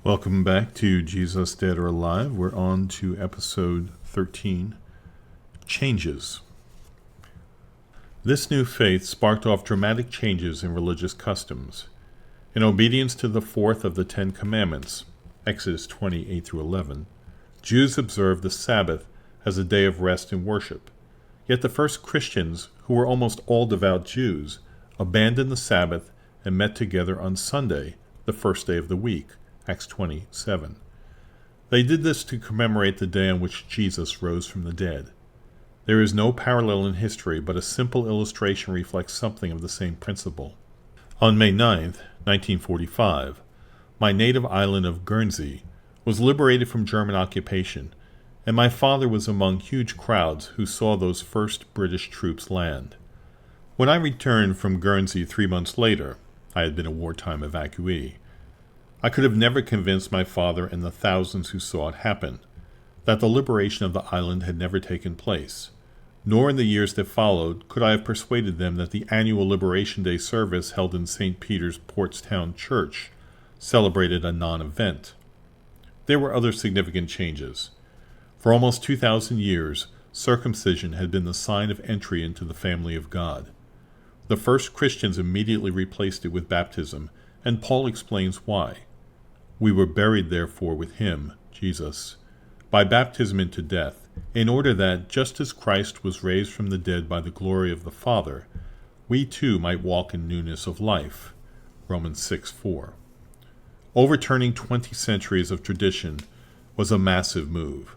Welcome back to Jesus Dead or Alive. We're on to episode 13, Changes. This new faith sparked off dramatic changes in religious customs. In obedience to the fourth of the Ten Commandments, Exodus 20:8 through 11, Jews observed the Sabbath as a day of rest and worship. Yet the first Christians, who were almost all devout Jews, abandoned the Sabbath and met together on Sunday, the first day of the week, Acts 20:7. They did this to commemorate the day on which Jesus rose from the dead. There is no parallel in history, but a simple illustration reflects something of the same principle. On May 9, 1945, my native island of Guernsey was liberated from German occupation, and my father was among huge crowds who saw those first British troops land. When I returned from Guernsey 3 months later, I had been a wartime evacuee, I could have never convinced my father and the thousands who saw it happen that the liberation of the island had never taken place, nor in the years that followed could I have persuaded them that the annual Liberation Day service held in St. Peter's Portstown Church celebrated a non-event. There were other significant changes. For almost 2,000 years, circumcision had been the sign of entry into the family of God. The first Christians immediately replaced it with baptism, and Paul explains why. We were buried, therefore, with him, Jesus, by baptism into death, in order that, just as Christ was raised from the dead by the glory of the Father, we too might walk in newness of life. Romans 6:4. Overturning 20 centuries of tradition was a massive move,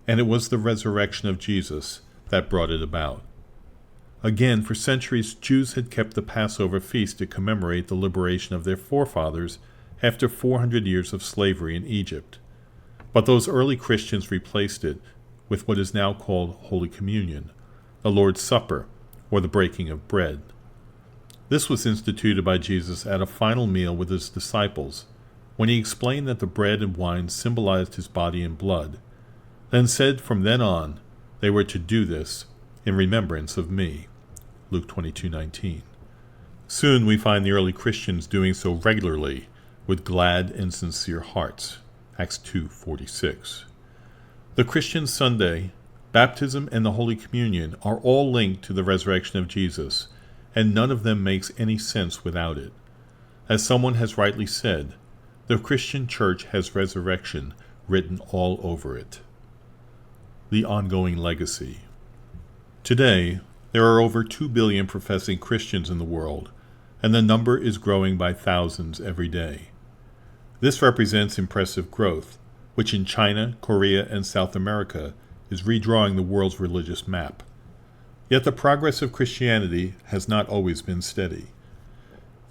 and it was the resurrection of Jesus that brought it about. Again, for centuries, Jews had kept the Passover feast to commemorate the liberation of their forefathers after 400 years of slavery in Egypt. But those early Christians replaced it with what is now called Holy Communion, the Lord's Supper, or the breaking of bread. This was instituted by Jesus at a final meal with his disciples, when he explained that the bread and wine symbolized his body and blood, then said from then on they were to do this in remembrance of me. Luke 22:19. Soon we find the early Christians doing so regularly, with glad and sincere hearts. Acts 2:46. The Christian Sunday, baptism, and the Holy Communion are all linked to the resurrection of Jesus, and none of them makes any sense without it. As someone has rightly said, the Christian church has resurrection written all over it. The ongoing legacy. Today, there are over 2 billion professing Christians in the world, and the number is growing by thousands every day. This represents impressive growth, which in China, Korea, and South America is redrawing the world's religious map. Yet the progress of Christianity has not always been steady.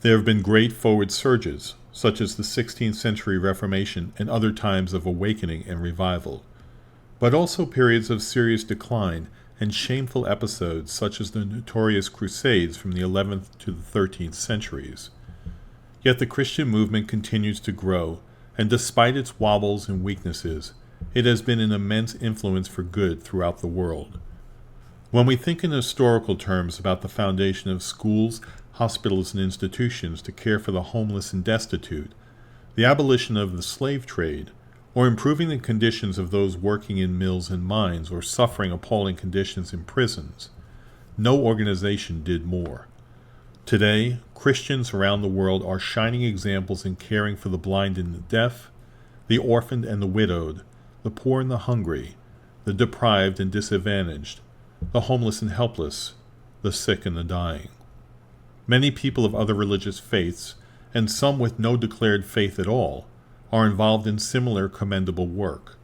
There have been great forward surges, such as the 16th century Reformation and other times of awakening and revival, but also periods of serious decline and shameful episodes such as the notorious Crusades from the 11th to the 13th centuries. Yet the Christian movement continues to grow, and despite its wobbles and weaknesses, it has been an immense influence for good throughout the world. When we think in historical terms about the foundation of schools, hospitals, and institutions to care for the homeless and destitute, the abolition of the slave trade, or improving the conditions of those working in mills and mines or suffering appalling conditions in prisons, no organization did more. Today, Christians around the world are shining examples in caring for the blind and the deaf, the orphaned and the widowed, the poor and the hungry, the deprived and disadvantaged, the homeless and helpless, the sick and the dying. Many people of other religious faiths, and some with no declared faith at all, are involved in similar commendable work,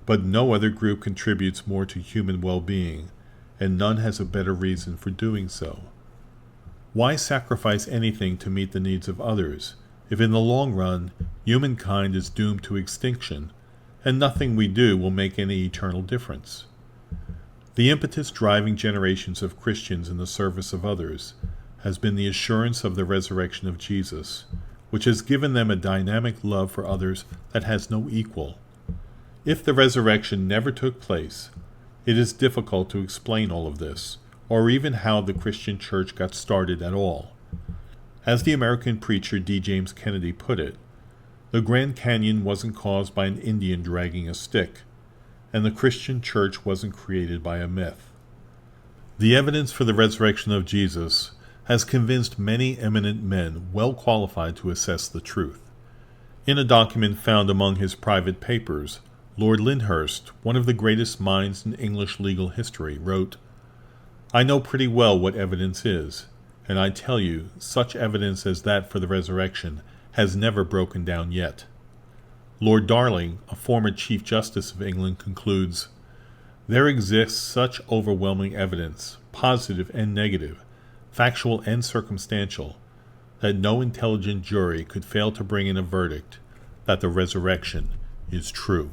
but no other group contributes more to human well-being, and none has a better reason for doing so. Why sacrifice anything to meet the needs of others, if in the long run humankind is doomed to extinction, and nothing we do will make any eternal difference? The impetus driving generations of Christians in the service of others has been the assurance of the resurrection of Jesus, which has given them a dynamic love for others that has no equal. If the resurrection never took place, it is difficult to explain all of this, or even how the Christian church got started at all. As the American preacher D. James Kennedy put it, The Grand Canyon wasn't caused by an Indian dragging a stick, and the Christian church wasn't created by a myth. The evidence for the resurrection of Jesus has convinced many eminent men well qualified to assess the truth. In a document found among his private papers, Lord Lyndhurst, one of the greatest minds in English legal history, wrote, "I know pretty well what evidence is, and I tell you, such evidence as that for the resurrection has never broken down yet." Lord Darling, a former Chief Justice of England, concludes, "There exists such overwhelming evidence, positive and negative, factual and circumstantial, that no intelligent jury could fail to bring in a verdict that the resurrection is true."